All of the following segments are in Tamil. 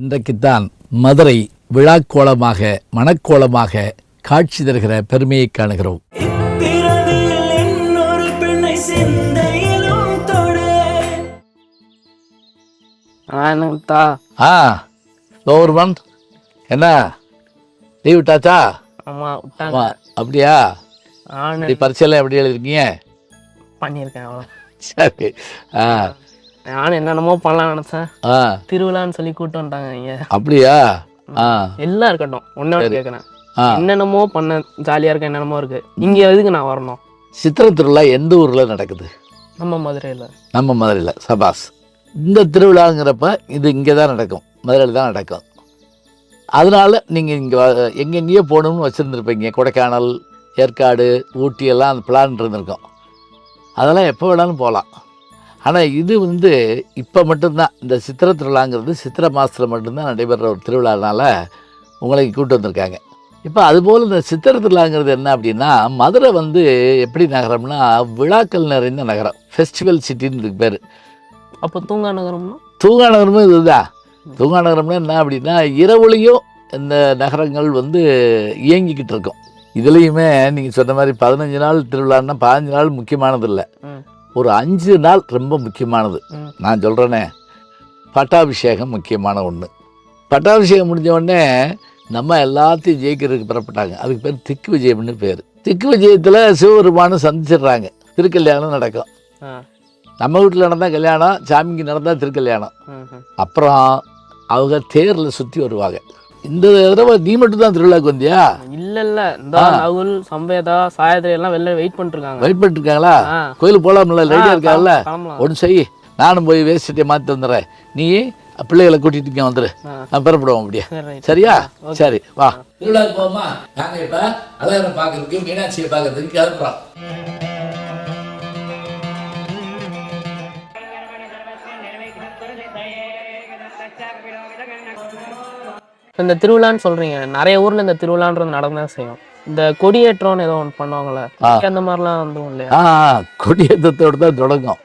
இன்றைக்குத்தான் மதுரை விழாக்கோலமாக மணக்கோலமாக காட்சி தருகிற பெருமையை காணுகிறோம். என்ன லீவ் விட்டாச்சா? அப்படியா? பரீட்சையெல்லாம் எப்படி எழுதிருக்கீங்க? பண்ணியிருக்கேன். சரி. நானும் என்னென்னமோ பண்ணலாம் நினைச்சேன். திருவிழான்னு சொல்லி கூட்டு வந்துட்டாங்க இங்க. அப்படியா? எல்லாம் இருக்கட்டும், ஒன்னே கேட்கறேன். என்னென்னமோ பண்ண ஜாலியா இருக்க, என்னென்னமோ இருக்கு. இங்க எதுக்கு நான் வரணும்? சித்திரை திருவிழா எந்த ஊர்ல நடக்குது? நம்ம மதுரையில. நம்ம மதுரையில. சபாஸ். இந்த திருவிழாங்கிறப்ப இது இங்கே தான் நடக்கும், மதுரையில் தான் நடக்கும். அதனால நீங்கள் இங்கே எங்கெங்கேயோ போகணும்னு வச்சுருந்துருப்பீங்க. கொடைக்கானல், ஏற்காடு, ஊட்டி எல்லாம் அந்த பிளான் இருந்திருக்கும். அதெல்லாம் எப்போ வேணாலும் போகலாம். ஆனால் இது இப்போ மட்டும்தான், இந்த சித்திரை திருவிழாங்கிறது சித்திரை மாதத்தில் மட்டும்தான் நடைபெற ஒரு திருவிழானால உங்களை கூப்பிட்டு வந்திருக்காங்க. இப்போ அதுபோல் இந்த சித்திரை திருவிழாங்கிறது என்ன அப்படின்னா, மதுரை எப்படி நகரம்னா விழாக்கள் நிறைந்த நகரம், ஃபெஸ்டிவல் சிட்டின்னு இதுக்கு பேர். அப்போ தூங்கா நகரம்னா? தூங்கா நகரமும் இதுதான். தூங்கா நகரம்னா என்ன அப்படின்னா, இரவுலையும் இந்த நகரங்கள் இயங்கிக்கிட்டு இருக்கும். இதுலேயுமே நீங்கள் சொன்ன மாதிரி 15 நாள் திருவிழான்னா 15 நாள் முக்கியமானது இல்லை, ஒரு 5 நாள் ரொம்ப முக்கியமானது. நான் சொல்கிறேனே, பட்டாபிஷேகம் முக்கியமான ஒன்று. பட்டாபிஷேகம் முடிஞ்ச உடனே நம்ம எல்லாத்தையும் ஜெயிக்கிறதுக்கு புறப்பட்டாங்க. அதுக்கு பேர் திக்கு விஜயம்னு பேர். திக்கு விஜயத்தில் சிவபெருமானும் சந்திச்சிடுறாங்க, திருக்கல்யாணம் நடக்கும். நம்ம வீட்டில் நடந்தால் கல்யாணம், சாமிக்கு நடந்தால் திருக்கல்யாணம். அப்புறம் அவங்க தேரில் சுற்றி வருவாங்க. இந்த தடவை நீ மட்டும் தான் திருவிழாக்கு வந்தியா? இல்ல இந்த நகுல், சம்பேதா, சாயத்ரி எல்லாம் வெளில வெயிட் பண்ணிருக்காங்க. வெயிட் பண்ணிட்டு இருக்காங்களா? கோயிலுக்கு போகலாம்ல, ரெடியா இருக்காங்கல்ல? ஒன்று செய், நானும் போய் வேஸ்ட்டை மாற்றி வந்துடுறேன், நீ பிள்ளைகளை கூட்டிட்டு இங்கே வந்துரு, நான் பெறப்படுவோம். அப்படியே சரியா? சரி, வா திருவிழாக்கு போமா. நாங்கள் இப்போ அழகரை பார்க்கறதுக்கு, மீனாட்சியை பார்க்கறதுக்கு கிளம்புறோம். இந்த திருவிழான்னு சொல்றீங்க, நிறைய ஊர்ல இந்த திருவிழான்றது நடந்ததான் செய்யும். இந்த கொடியேற்றம்னு ஏதோ ஒன்று பண்ணுவாங்களே, அந்த மாதிரிலாம் இல்லையா? கொடியேற்றத்தோடு தான் தொடங்கும்.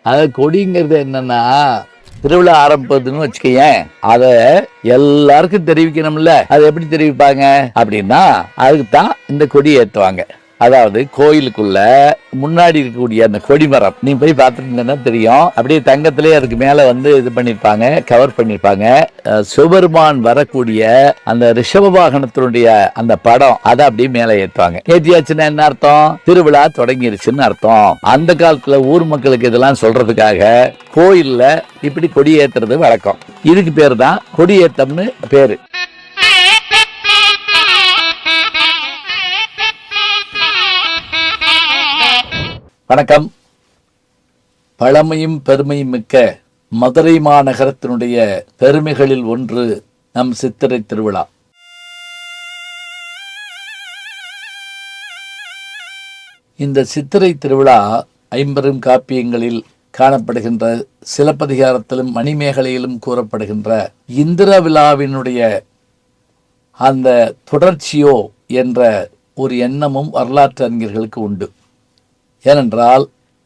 அதாவது கொடிங்கிறது என்னன்னா, திருவிழா ஆரம்பிப்பதுன்னு வச்சுக்கேன், அதை எல்லாருக்கும் தெரிவிக்கணும்ல. அது எப்படி தெரிவிப்பாங்க அப்படின்னா, அதுக்கு தான் இந்த கொடி ஏற்றுவாங்க. அதாவது கோயிலுக்குள்ள முன்னாடி இருக்கக்கூடிய அந்த கொடிமரம் நீ போய் பார்த்துருந்தேன்னா தெரியும். அப்படியே தங்கத்திலே அதுக்கு மேல இது பண்ணிருப்பாங்க, கவர் பண்ணிருப்பாங்க. சிவபெருமான் வரக்கூடிய அந்த ரிஷப வாகனத்தினுடைய அந்த படம் அதை அப்படியே மேல ஏற்றுவாங்க. ஏற்றியாச்சுன்னா என்ன அர்த்தம்? திருவிழா தொடங்கிருச்சுன்னு அர்த்தம். அந்த காலத்துல ஊர் மக்களுக்கு இதெல்லாம் சொல்றதுக்காக கோயில்ல இப்படி கொடி ஏத்துறது வழக்கம். இதுக்கு பேரு தான் கொடியேத்தம்னு பேரு. வணக்கம். பழமையும் பெருமையும் மிக்க மதுரை மாநகரத்தினுடைய பெருமைகளில் ஒன்று நம் சித்திரை திருவிழா. இந்த சித்திரை திருவிழா ஐம்பெரும் காப்பியங்களில் காணப்படுகின்ற, சிலப்பதிகாரத்திலும் மணிமேகலையிலும் கூறப்படுகின்ற இந்திர விழாவினுடைய அந்த தொடர்ச்சியோ என்ற ஒரு எண்ணமும் வரலாற்று அறிஞர்களுக்கு உண்டு. ஏனென்றால்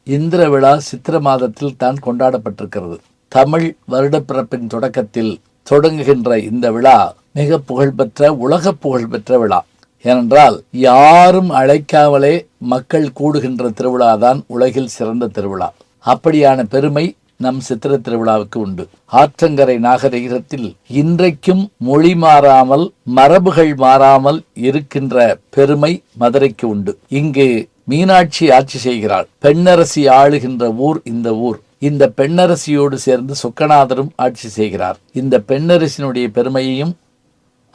இந்திர விழா சித்திர மாதத்தில் தான் கொண்டாடப்பட்டிருக்கிறது. தமிழ் வருடப்பிறப்பின் தொடக்கத்தில் தொடங்குகின்ற இந்த விழா மிக புகழ்பெற்ற, உலக புகழ்பெற்ற விழா. ஏனென்றால் யாரும் அழைக்காமலே மக்கள் கூடுகின்ற திருவிழாதான் உலகில் சிறந்த திருவிழா. அப்படியான பெருமை நம் சித்திரை திருவிழாவுக்கு உண்டு. ஆற்றங்கரை நாகரிகத்தில் இன்றைக்கும் மொழி மாறாமல், மரபுகள் மாறாமல் இருக்கின்ற பெருமை மதுரைக்கு உண்டு. இங்கு மீனாட்சி ஆட்சி செய்கிறாள். பெண்ணரசி ஆளுகின்ற ஊர் இந்த ஊர். இந்த பெண்ணரசியோடு சேர்ந்து சொக்கநாதரும் ஆட்சி செய்கிறார். இந்த பெண்ணரசினுடைய பெருமையையும்,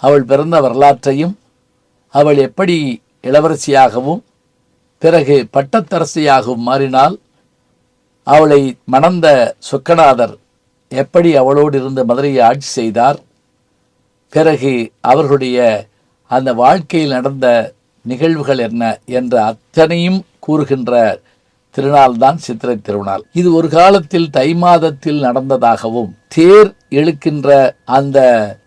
அவள் பிறந்த வரலாற்றையும், அவள் எப்படி இளவரசியாகவும் பிறகு பட்டத்தரசியாகவும் மாறினால், அவளை மணந்த சொக்கநாதர் எப்படி அவளோடு இருந்து மதுரையை ஆட்சி செய்தார், பிறகு அவர்களுடைய அந்த வாழ்க்கையில் நடந்த நிகழ்வுகள் என்ன என்ற அத்தனையும் கூறுகின்ற திருநாள் தான் சித்திரை திருநாள். இது ஒரு காலத்தில் தை மாதத்தில் நடந்ததாகவும், தேர் இழுக்கின்ற அந்த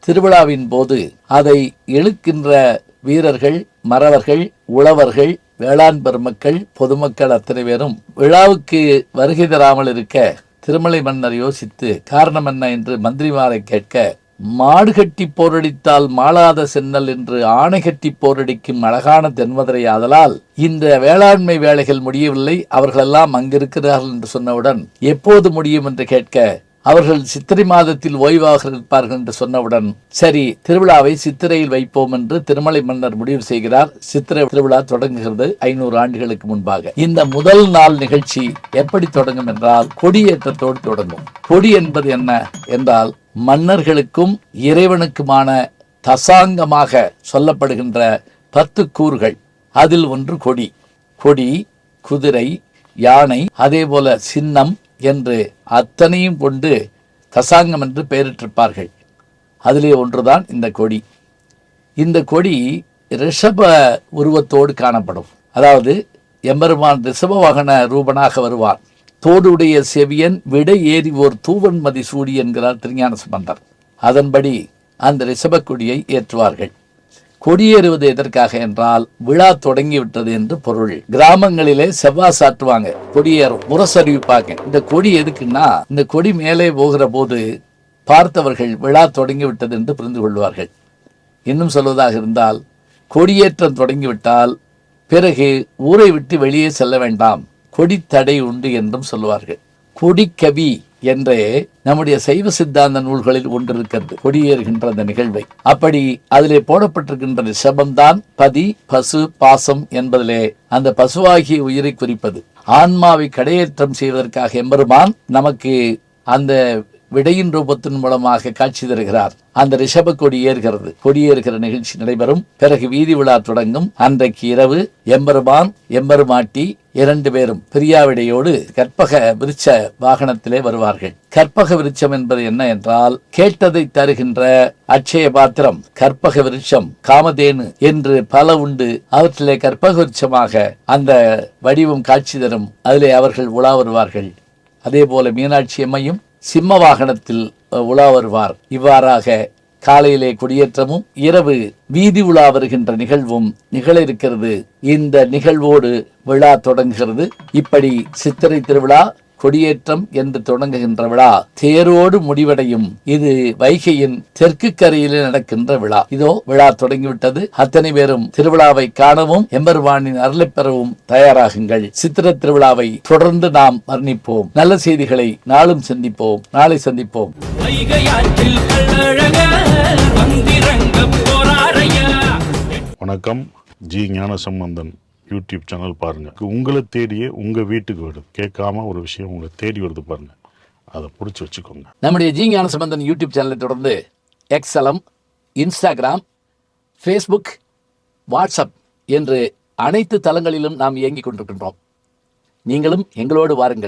திருவிழாவின் போது அதை இழுக்கின்ற வீரர்கள், மறவர்கள், உழவர்கள், வேளாண் பெருமக்கள், பொதுமக்கள் அத்தனை பேரும் விழாவுக்கு வருகை தராமல் இருக்க திருமலை மன்னர் யோசித்து காரணம் என்ன என்று மந்திரிமாரை கேட்க, மாடு கட்டி போரடித்தால் மாளாத சென்னல் என்று ஆணை கட்டி போரடிக்கும் அழகான தென்மதுரை ஆதலால் இந்த வேளாண்மை வேலைகள் முடியவில்லை, அவர்களெல்லாம் அங்கிருக்கிறார்கள் என்று சொன்னவுடன் எப்போது முடியும் என்று கேட்க அவர்கள் சித்திரை மாதத்தில் ஓய்வாக இருப்பார்கள் என்று சொன்னவுடன் சரி திருவிழாவை சித்திரையில் வைப்போம் என்று திருமலை மன்னர் முடிவு செய்கிறார். சித்திரை திருவிழா தொடங்குகிறது 500 ஆண்டுகளுக்கு முன்பாக. இந்த முதல் நாள் நிகழ்ச்சி எப்படி தொடங்கும் என்றால் கொடியேற்றத்தோடு தொடங்கும். கொடி என்பது என்ன என்றால் மன்னர்களுக்கும் இறைவனுக்குமான தசாங்கமாக சொல்லப்படுகின்ற 10 கூறுகள். அதில் ஒன்று கொடி. கொடி, குதிரை, யானை, அதே போல சின்னம் என்று அத்தனையும் கொண்டு தசாங்கம் என்று பெயரிட்டிருப்பார்கள். அதிலே ஒன்றுதான் இந்த கொடி. இந்த கொடி ரிஷப உருவத்தோடு காணப்படும். அதாவது எம்பெருமான் ரிஷப வாகன ரூபனாக வருவார். தோடுடைய செவியன் விடை ஏறி ஓர் தூவன் மதி சூடி என்கிறார் திருஞான சம்பந்தர். அதன்படி அந்த ரிஷப கொடியை ஏற்றுவார்கள். கொடியேறுவது எதற்காக என்றால் விழா தொடங்கிவிட்டது என்று பொருள். கிராமங்களிலே செவ்வாய் சாட்டுவாங்க, கொடியேறும், முரசறிவிப்பாங்க. இந்த கொடி எதுக்குன்னா இந்த கொடி மேலே போகிற போது பார்த்தவர்கள் விழா தொடங்கிவிட்டது என்று புரிந்து கொள்வார்கள். இன்னும் சொல்வதாக இருந்தால் கொடியேற்றம் தொடங்கிவிட்டால் பிறகு ஊரை விட்டு வெளியே செல்ல வேண்டாம், கொடித்தடை உண்டு என்றும் சொல்லுவார்கள். கொடிக்கவி என்றே நம்முடைய சைவ சித்தாந்த நூல்களில் ஒன்று இருக்கிறது கொடியேறுகின்ற அந்த நிகழ்வை. அப்படி அதிலே போடப்பட்டிருக்கின்ற ரிஷபம்தான் பதி, பசு, பாசம் என்பதிலே அந்த பசுவாகிய உயிரை குறிப்பது. ஆன்மாவை கடையேற்றம் செய்வதற்காக எம்பெருமான் நமக்கு அந்த விடையின் ரூபத்தின் மூலமாக காட்சி தருகிறார். அந்த ரிஷப கொடி ஏறுகிறது. கொடியேறுகிற நிகழ்ச்சி நடைபெறும். பிறகு வீதி விழா தொடங்கும். அன்றைக்கு இரவு எம்பெருமான் எம்பெருமாட்டி 2 பேரும் பிரியாவிடையோடு கற்பக விருட்ச வாகனத்திலே வருவார்கள். கற்பக விருட்சம் என்பது என்ன என்றால் கேட்டதை தருகின்ற அட்சய பாத்திரம், கற்பக விருட்சம், காமதேனு என்று பல உண்டு. அவற்றிலே கற்பக விருட்சமாக அந்த வடிவம் காட்சி தரும். அதிலே அவர்கள் உலா வருவார்கள். அதே போல மீனாட்சி அம்மையும் சிம்ம வாகனத்தில் உலா வருவார். இவ்வாறாக காலையிலே கொடியேற்றமும் இரவு வீதி உலா வருகின்ற நிகழ்வும் நிகழ இருக்கிறது. இந்த நிகழ்வோடு விழா தொடங்குகிறது. இப்படி சித்திரை திருவிழா கொடியேற்றம் என்று தொடங்குகின்ற விழா தேரோடு முடிவடையும். இது வைகையின் தெற்கு கரையிலே நடக்கின்ற விழா. இதோ விழா தொடங்கிவிட்டது. அத்தனை பேரும் திருவிழாவை காணவும் எம்பெருமானின் அருளை பெறவும் தயாராகுங்கள். சித்திரை திருவிழாவை தொடர்ந்து நாம் வர்ணிப்போம். நல்ல செய்திகளை நாளும் சந்திப்போம். நாளை சந்திப்போம். வணக்கம். ஜி ஞானசம்பந்தன் யூடியூப் சேனல் பாருங்க. உங்களை தேடியே உங்க வீட்டுக்கு வருது. கேட்காம ஒரு விஷயம் உங்களை தேடி வருது பாருங்க, அதை பிடிச்சி வச்சுக்கோங்க. நம்முடைய ஜி ஞானசம்பந்தன் யூடியூப் சேனலை தொடர்ந்து எக்ஸலம், இன்ஸ்டாகிராம், ஃபேஸ்புக், வாட்ஸ்அப் என்று அனைத்து தளங்களிலும் நாம் இயங்கிக் கொண்டிருக்கின்றோம். நீங்களும் எங்களோடு வாருங்கள்.